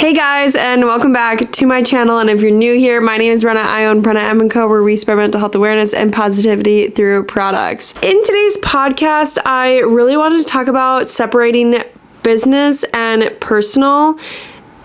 Hey guys, and welcome back to my channel. And if you're new here, my name is Brenna. I own Brenna M Co, where we spread mental health awareness and positivity through products. In today's podcast, I really wanted to talk about separating business and personal.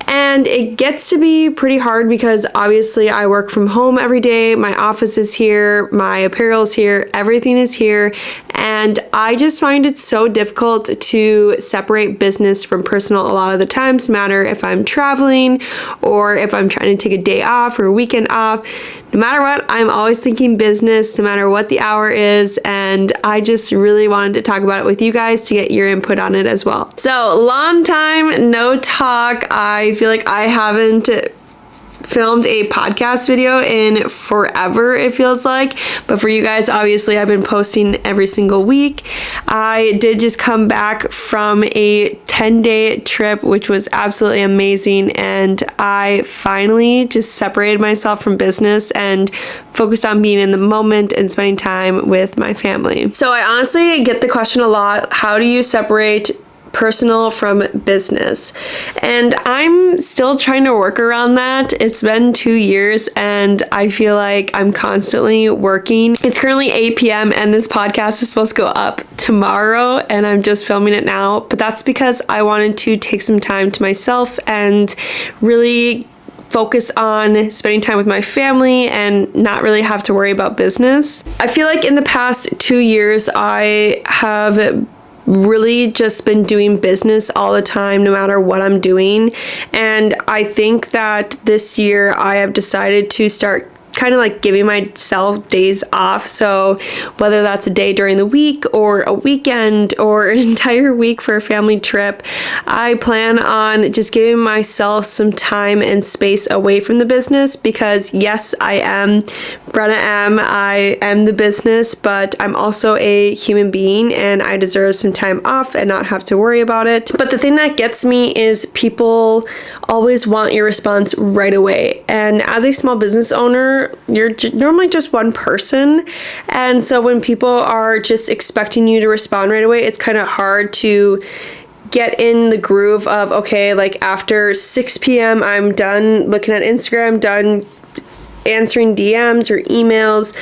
And it gets to be pretty hard because obviously I work from home every day. My office is here, my apparel is here, everything is here. And I just find it so difficult to separate business from personal a lot of the times, no matter if I'm traveling or if I'm trying to take a day off or a weekend off. No matter what, I'm always thinking business, no matter what the hour is, and I just really wanted to talk about it with you guys to get your input on it as well. So, long time no talk. I feel like I haven't filmed a podcast video in forever, it feels like, but for you guys, obviously I've been posting every single week. I did just come back from a 10-day trip, which was absolutely amazing, and I finally just separated myself from business and focused on being in the moment and spending time with my family. So I honestly get the question a lot, how do you separate personal from business? And I'm still trying to work around that. It's been 2 years and I feel like I'm constantly working. It's currently 8 p.m. and this podcast is supposed to go up tomorrow and I'm just filming it now, but that's because I wanted to take some time to myself and really focus on spending time with my family and not really have to worry about business. I feel like in the past 2 years, I have really just been doing business all the time, no matter what I'm doing. And I think that this year I have decided to start kind of like giving myself days off. So whether that's a day during the week or a weekend or an entire week for a family trip, I plan on just giving myself some time and space away from the business because yes, I am Brenna M. I am the business, but I'm also a human being and I deserve some time off and not have to worry about it. But the thing that gets me is people always want your response right away. And as a small business owner, you're normally just one person. And so when people are just expecting you to respond right away, it's kind of hard to get in the groove of, okay, like after 6 p.m., I'm done looking at Instagram, done answering DMs or emails,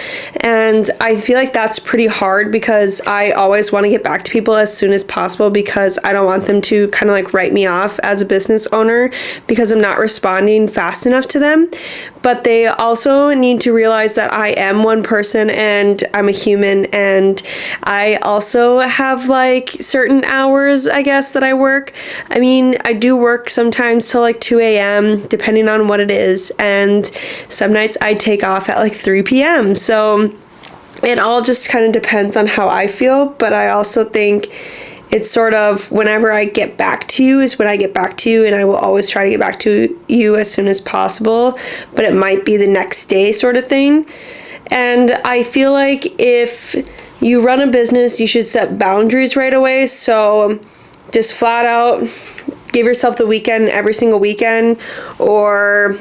and I feel like that's pretty hard because I always want to get back to people as soon as possible because I don't want them to kind of like write me off as a business owner because I'm not responding fast enough to them. But they also need to realize that I am one person and I'm a human, and I also have like certain hours, I guess, that I work. I mean, I do work sometimes till like 2 a.m. depending on what it is, and some nights I take off at like 3 p.m. So it all just kind of depends on how I feel, but I also think it's sort of whenever I get back to you is when I get back to you, and I will always try to get back to you as soon as possible, but it might be the next day sort of thing. And I feel like if you run a business, you should set boundaries right away. So just flat out give yourself the weekend every single weekend, or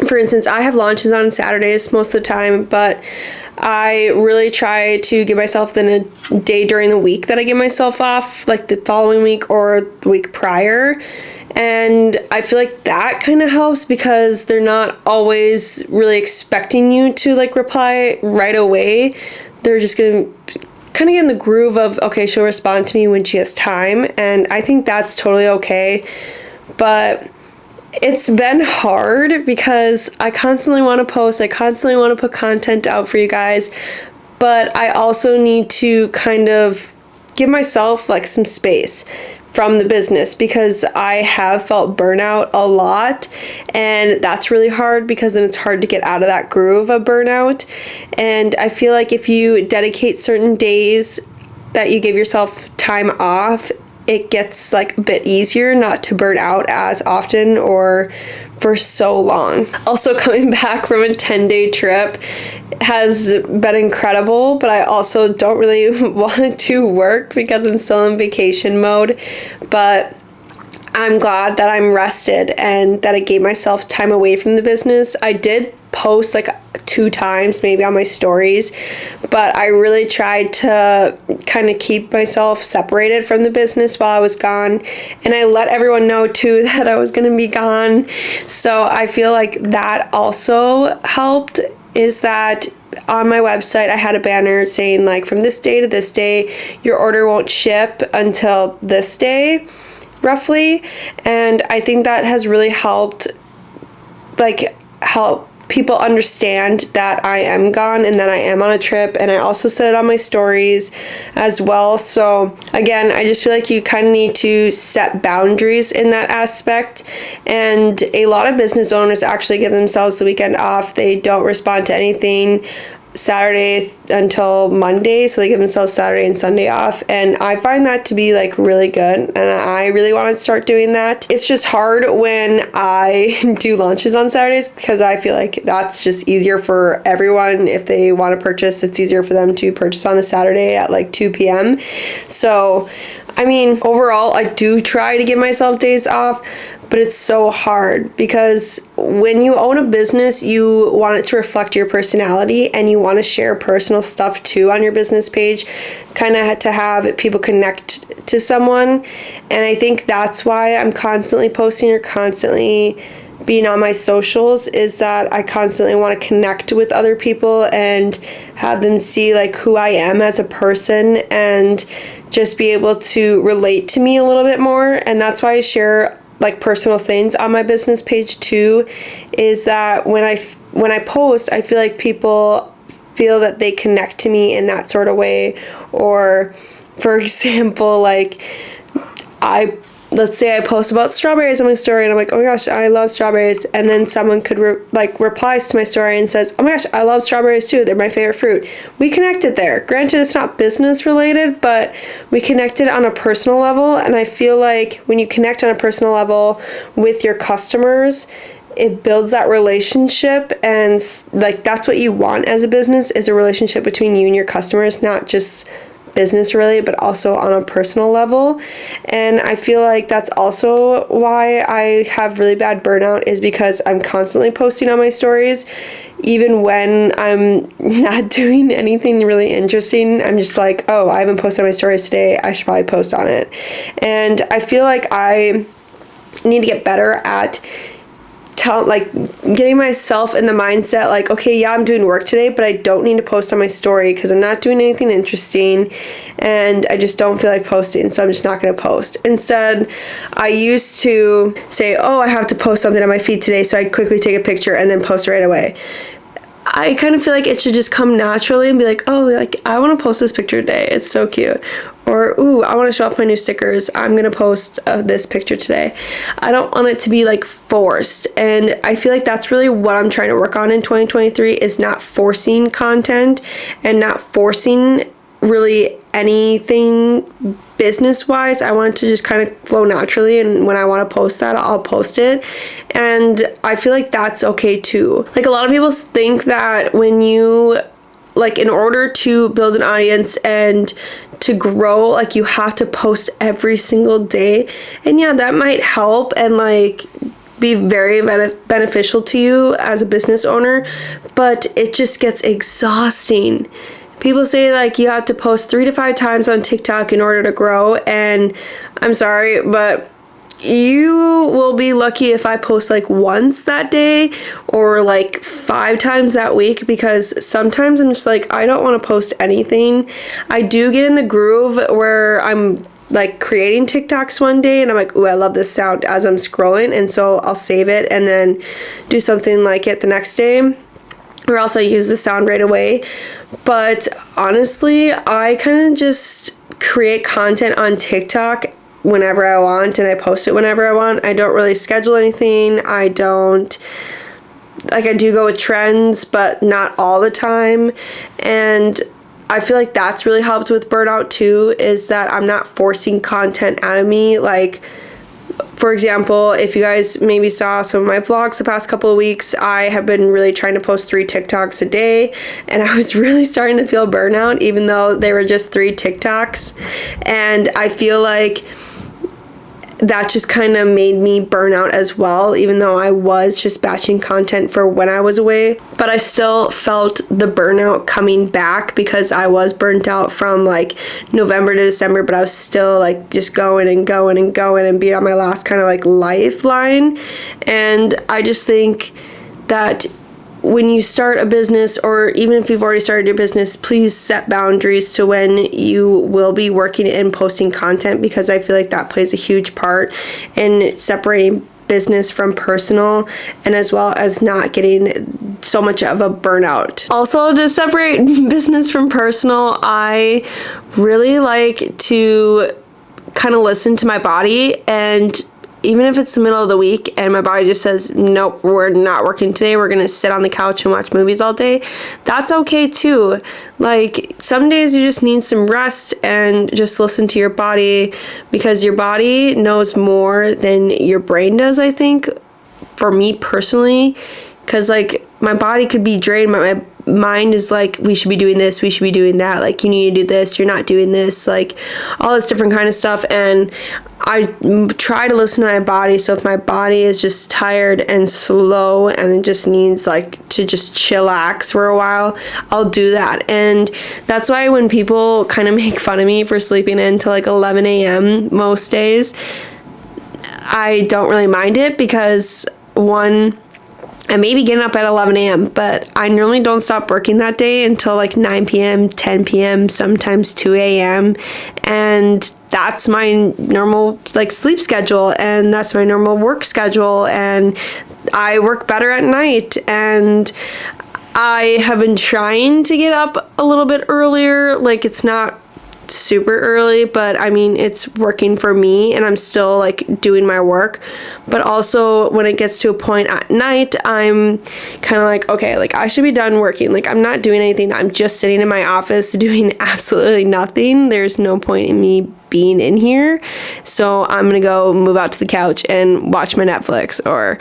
for instance, I have launches on Saturdays most of the time, but I really try to give myself then a day during the week that I give myself off, like the following week or the week prior. And I feel like that kind of helps because they're not always really expecting you to like reply right away. They're just going to kind of get in the groove of, okay, she'll respond to me when she has time. And I think that's totally okay. But it's been hard because I constantly want to post, I constantly want to put content out for you guys, but I also need to kind of give myself like some space from the business because I have felt burnout a lot, and that's really hard because then it's hard to get out of that groove of burnout. And I feel like if you dedicate certain days that you give yourself time off, it gets like a bit easier not to burn out as often or for so long. Also, coming back from a 10-day trip has been incredible, but I also don't really want to work because I'm still in vacation mode. But I'm glad that I'm rested and that I gave myself time away from the business. I did post like 2 times maybe on my stories, but I really tried to kind of keep myself separated from the business while I was gone, and I let everyone know too that I was going to be gone. So I feel like that also helped, is that on my website I had a banner saying like, from this day to this day your order won't ship until this day roughly, and I think that has really help people understand that I am gone and that I am on a trip. And I also said it on my stories as well. So again, I just feel like you kind of need to set boundaries in that aspect, and a lot of business owners actually give themselves the weekend off. They don't respond to anything Saturday until Monday, so they give themselves Saturday and Sunday off, and I find that to be like really good, and I really want to start doing that. It's just hard when I do launches on Saturdays because I feel like that's just easier for everyone. If they want to purchase, it's easier for them to purchase on a Saturday at like 2 p.m. So I mean, overall I do try to give myself days off, but it's so hard because when you own a business, you want it to reflect your personality, and you want to share personal stuff too on your business page, kind of to have people connect to someone. And I think that's why I'm constantly posting or constantly being on my socials, is that I constantly want to connect with other people and have them see like who I am as a person and just be able to relate to me a little bit more. And that's why I share like personal things on my business page too, is that when I post, I feel like people feel that they connect to me in that sort of way. Or for example, like let's say I post about strawberries on my story and I'm like, oh my gosh, I love strawberries, and then someone could replies to my story and says, oh my gosh, I love strawberries too, they're my favorite fruit. We connected there. Granted, it's not business related, but we connected on a personal level. And I feel like when you connect on a personal level with your customers, it builds that relationship, and like that's what you want as a business, is a relationship between you and your customers, not just business related, but also on a personal level. And I feel like that's also why I have really bad burnout, is because I'm constantly posting on my stories. Even when I'm not doing anything really interesting, I'm just like, oh, I haven't posted on my stories today, I should probably post on it. And I feel like I need to get better at getting myself in the mindset like, okay, yeah, I'm doing work today, but I don't need to post on my story because I'm not doing anything interesting and I just don't feel like posting, so I'm just not going to post. Instead, I used to say, oh, I have to post something on my feed today, so I'd quickly take a picture and then post it right away. I kind of feel like it should just come naturally and be like, oh, like I want to post this picture today, it's so cute. Or, ooh, I want to show off my new stickers, I'm going to post this picture today. I don't want it to be like forced. And I feel like that's really what I'm trying to work on in 2023, is not forcing content and not forcing really anything business wise. I want it to just kind of flow naturally, and when I want to post that, I'll post it. And I feel like that's okay too. Like a lot of people think that when you in order to build an audience and to grow, like you have to post every single day. And yeah, that might help and be very beneficial to you as a business owner, but it just gets exhausting. People say you have to post 3 to 5 times on TikTok in order to grow, and I'm sorry, but you will be lucky if I post once that day or 5 times that week, because sometimes I'm just I don't want to post anything. I do get in the groove where I'm creating TikToks one day and I'm ooh, I love this sound as I'm scrolling, and so I'll save it and then do something like it the next day, or else I use the sound right away. But honestly, I kind of just create content on TikTok whenever I want, and I post it whenever I want. I don't really schedule anything. I don't, I do go with trends, but not all the time. And I feel like that's really helped with burnout too, is that I'm not forcing content out of me. For example, if you guys maybe saw some of my vlogs the past couple of weeks, I have been really trying to post 3 TikToks a day, and I was really starting to feel burnout, even though they were just 3 TikToks. And I feel like that just kind of made me burn out as well, even though I was just batching content for when I was away. But I still felt the burnout coming back because I was burnt out from like November to December, but I was still like just going and going and going and being on my last kind of like lifeline. And I just think that when you start a business, or even if you've already started your business, please set boundaries to when you will be working and posting content, because I feel like that plays a huge part in separating business from personal, and as well as not getting so much of a burnout. Also, to separate business from personal, I really like to kind of listen to my body, and even if it's the middle of the week and my body just says, nope, we're not working today, we're gonna sit on the couch and watch movies all day, that's okay too. Like, some days you just need some rest and just listen to your body, because your body knows more than your brain does, I think, for me personally. Because like, my body could be drained, but my mind is like, we should be doing this, we should be doing that, like, you need to do this, you're not doing this, like all this different kind of stuff. And I try to listen to my body. So if my body is just tired and slow and it just needs like to just chillax for a while, I'll do that. And that's why when people kind of make fun of me for sleeping in till like 11 a.m. most days, I don't really mind it, because one, I may be getting up at 11 a.m., but I normally don't stop working that day until like 9 p.m., 10 p.m., sometimes 2 a.m. And that's my normal like sleep schedule, and that's my normal work schedule. And I work better at night, and I have been trying to get up a little bit earlier. Like, it's not super early, but I mean, it's working for me, and I'm still like doing my work. But also, when it gets to a point at night, I'm kind of like, okay, like I should be done working. Like, I'm not doing anything. I'm just sitting in my office doing absolutely nothing. There's no point in me being in here. So I'm gonna go move out to the couch and watch my Netflix or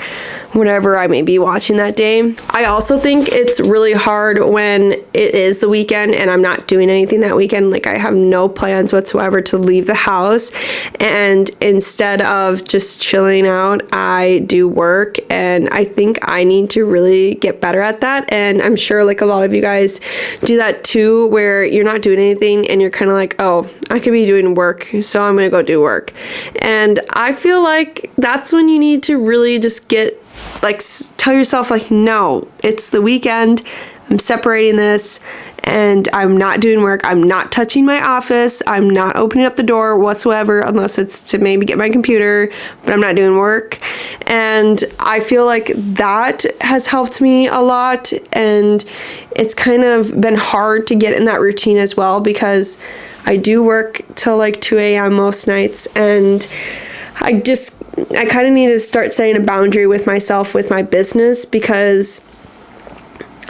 whatever I may be watching that day. I also think it's really hard when it is the weekend and I'm not doing anything that weekend. Like, I have no plans whatsoever to leave the house, and instead of just chilling out, I do work. And I think I need to really get better at that. And I'm sure like a lot of you guys do that too, where you're not doing anything and you're kind of like, oh, I could be doing work, so I'm gonna go do work. And I feel like that's when you need to really just get like, tell yourself like, no, it's the weekend, I'm separating this, and I'm not doing work. I'm not touching my office. I'm not opening up the door whatsoever, unless it's to maybe get my computer, but I'm not doing work. And I feel like that has helped me a lot. And it's kind of been hard to get in that routine as well, because I do work till like 2 a.m. most nights. And I kind of need to start setting a boundary with myself with my business, because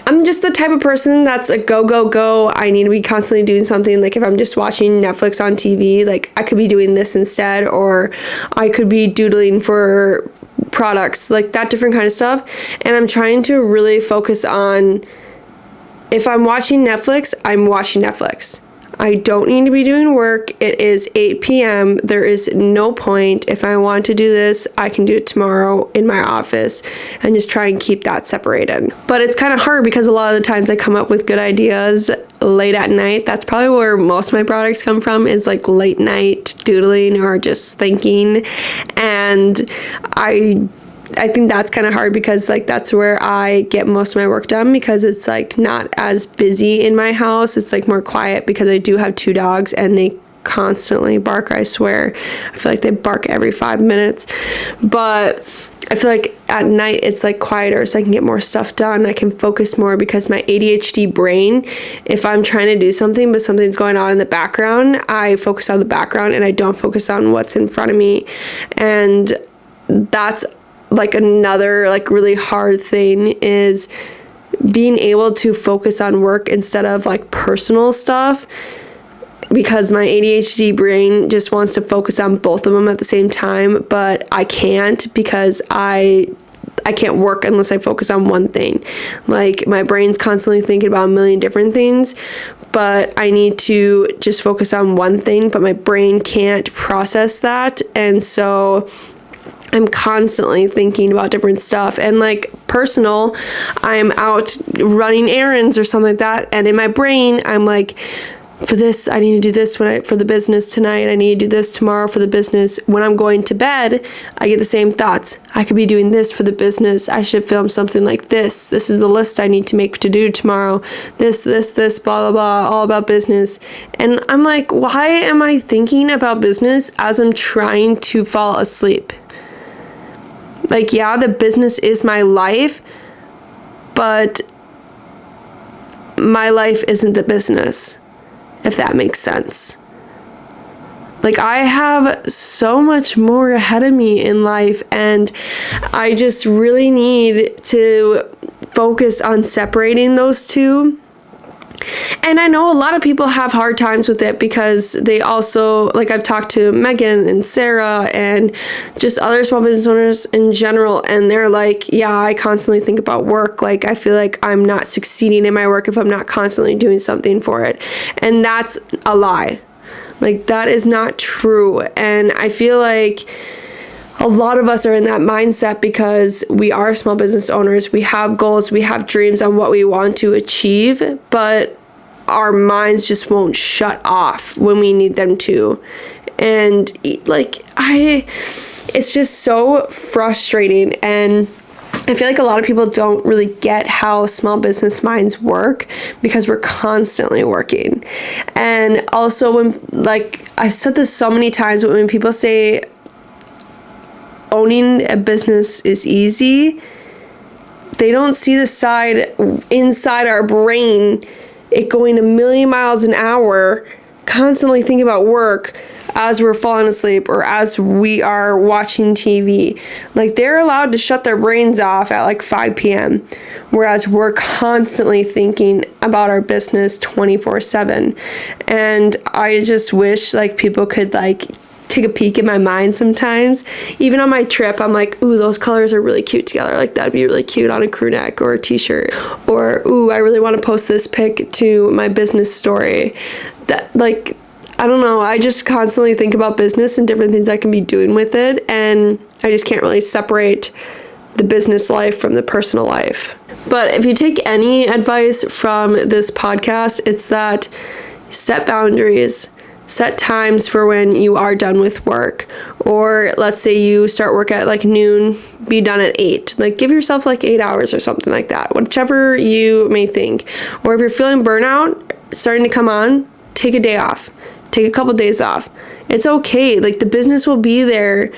I'm just the type of person that's a go, go, go. I need to be constantly doing something. Like, if I'm just watching Netflix on TV, like I could be doing this instead, or I could be doodling for products, like that different kind of stuff. And I'm trying to really focus on, if I'm watching Netflix, I'm watching Netflix. I don't need to be doing work. It is 8 p.m. There is no point. If I want to do this, I can do it tomorrow in my office, and just try and keep that separated. But it's kind of hard, because a lot of the times I come up with good ideas late at night. That's probably where most of my products come from, is like late night doodling or just thinking. And I think that's kind of hard, because like that's where I get most of my work done, because it's like not as busy in my house. It's like more quiet, because I do have 2 dogs and they constantly bark. I swear, I feel like they bark every 5 minutes. But I feel like at night it's like quieter, so I can get more stuff done. I can focus more, because my ADHD brain, if I'm trying to do something but something's going on in the background, I focus on the background and I don't focus on what's in front of me. And that's like another like really hard thing, is being able to focus on work instead of like personal stuff, because my ADHD brain just wants to focus on both of them at the same time, but I can't, because I can't work unless I focus on one thing. Like, my brain's constantly thinking about a million different things, but I need to just focus on one thing, but my brain can't process that. And so I'm constantly thinking about different stuff. And like personal, I'm out running errands or something like that, and in my brain I'm like, for this I need to do this for the business tonight, I need to do this tomorrow for the business. When I'm going to bed, I get the same thoughts. I could be doing this for the business, I should film something like this is a list I need to make to do tomorrow, this blah blah blah, all about business. And I'm like, why am I thinking about business as I'm trying to fall asleep? Like, yeah, the business is my life, but my life isn't the business, if that makes sense. Like, I have so much more ahead of me in life, and I just really need to focus on separating those two. And I know a lot of people have hard times with it because they also, like, I've talked to Megan and Sarah and just other small business owners in general, and they're like, yeah, I constantly think about work. Like, I feel like I'm not succeeding in my work if I'm not constantly doing something for it. And that's a lie. Like, that is not true. And I feel like a lot of us are in that mindset because we are small business owners. We have goals, we have dreams on what we want to achieve, but our minds just won't shut off when we need them to. And like, it's just so frustrating. And I feel like a lot of people don't really get how small business minds work because we're constantly working. And also, when, like, I've said this so many times, but when people say owning a business is easy, they don't see the side inside our brain, it going a million miles an hour, constantly thinking about work as we're falling asleep or as we are watching TV. Like, they're allowed to shut their brains off at like 5 p.m. whereas we're constantly thinking about our business 24/7. And I just wish like people could like take a peek in my mind sometimes. Even on my trip, I'm like, ooh, those colors are really cute together. Like, that'd be really cute on a crew neck or a t-shirt. Or, ooh, I really want to post this pic to my business story. That, like, I don't know. I just constantly think about business and different things I can be doing with it. And I just can't really separate the business life from the personal life. But if you take any advice from this podcast, it's that set boundaries. Set times for when you are done with work. Or let's say you start work at like noon, be done at 8. Like, give yourself like 8 hours or something like that, whichever you may think. Or if you're feeling burnout starting to come on, take a day off. Take a couple days off. It's okay. Like, the business will be there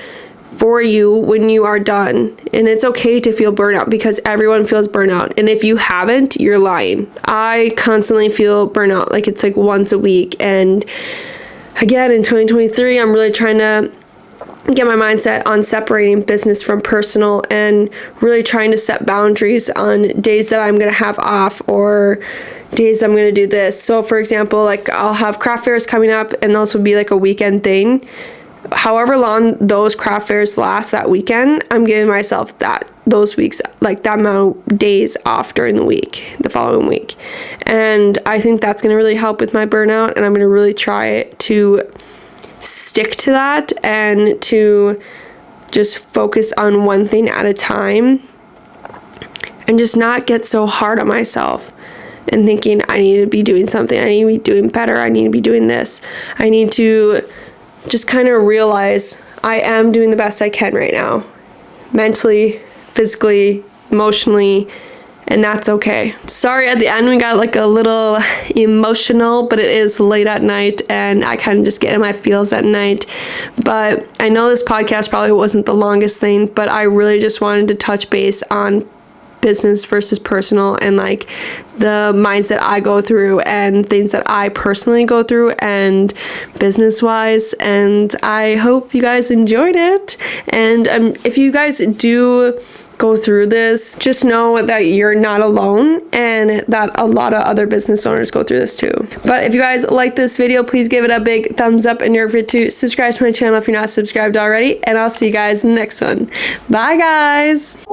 for you when you are done. And it's okay to feel burnout because everyone feels burnout. And if you haven't, you're lying. I constantly feel burnout. Like, it's like once a week. And again, in 2023, I'm really trying to get my mindset on separating business from personal and really trying to set boundaries on days that I'm going to have off or days I'm going to do this. So for example, like, I'll have craft fairs coming up and those will be like a weekend thing. However long those craft fairs last that weekend, I'm giving myself those weeks, like that amount of days off during the week, the following week. And I think that's going to really help with my burnout, and I'm going to really try to stick to that and to just focus on one thing at a time and just not get so hard on myself and thinking I need to be doing something, I need to be doing better, I need to be doing this. I need to just kind of realize I am doing the best I can right now, mentally, physically, emotionally, and that's okay. Sorry, at the end we got like a little emotional, but it is late at night and I kind of just get in my feels at night. But I know this podcast probably wasn't the longest thing, but I really just wanted to touch base on business versus personal and like the mindset I go through and things that I personally go through and business wise. And I hope you guys enjoyed it. And if you guys do go through this, just know that you're not alone and that a lot of other business owners go through this too. But if you guys like this video, please give it a big thumbs up and don't forget to subscribe to my channel if you're not subscribed already. And I'll see you guys in the next one. Bye guys.